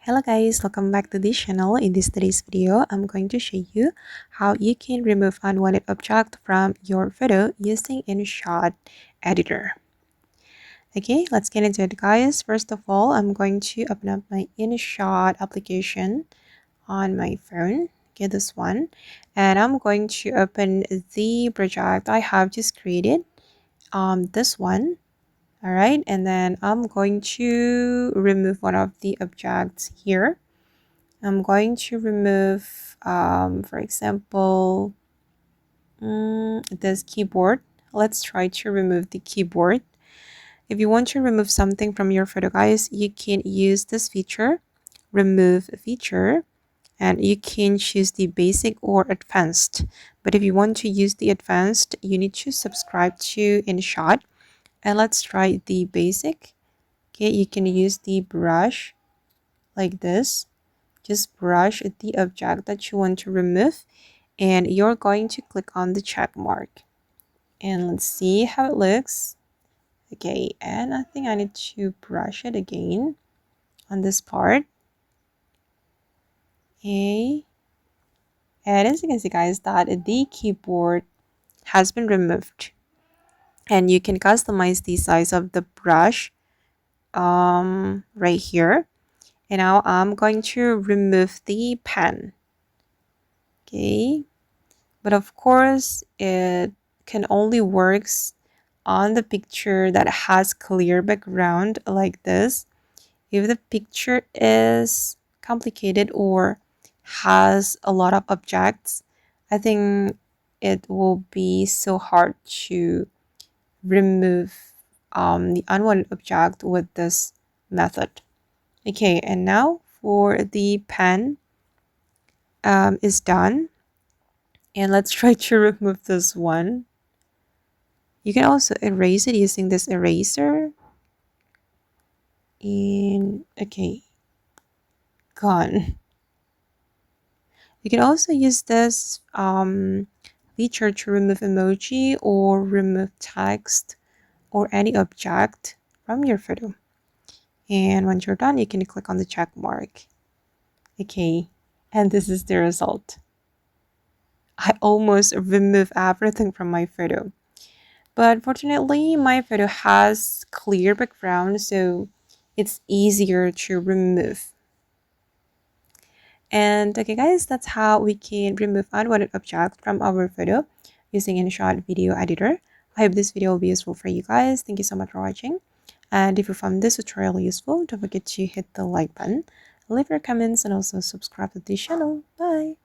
Hello guys, welcome back to this channel. In today's video, I'm going to show you how you can remove unwanted object from your photo using InShot editor. Okay, let's get into it guys. First of all, I'm going to open up my InShot application on my phone. Okay, this one. And I'm going to open the project I have just created. This one. All right, and then I'm going to remove one of the objects here. I'm going to remove, for example, this keyboard. Let's try to remove the keyboard. If you want to remove something from your photo, guys, you can use this feature, remove feature, and you can choose the basic or advanced. But if you want to use the advanced, you need to subscribe to InShot. And let's try the basic. Okay, you can use the brush like this. Just brush the object that you want to remove, and you're going to click on the check mark. And let's see how it looks. Okay, and I think I need to brush it again on this part. Okay, and as you can see guys, that the keyboard has been removed, and you can customize the size of the brush right here. And now I'm going to remove the pen. Okay, but of course it can only works on the picture that has clear background like this. If the picture is complicated or has a lot of objects, I think it will be so hard to remove the unwanted object with this method. Okay, and now for the pen is done. And let's try to remove this one. You can also erase it using this eraser. And okay, gone. You can also use this feature to remove emoji or remove text or any object from your photo. And once you're done, you can click on the check mark. Okay, and this is the result. I almost removed everything from my photo. But fortunately, my photo has clear background, so it's easier to remove. And okay guys, that's how we can remove unwanted objects from our photo using InShot video editor. I hope this video will be useful for you guys. Thank you so much for watching. And if you found this tutorial useful, don't forget to hit the like button, leave your comments, and also subscribe to this channel. Bye!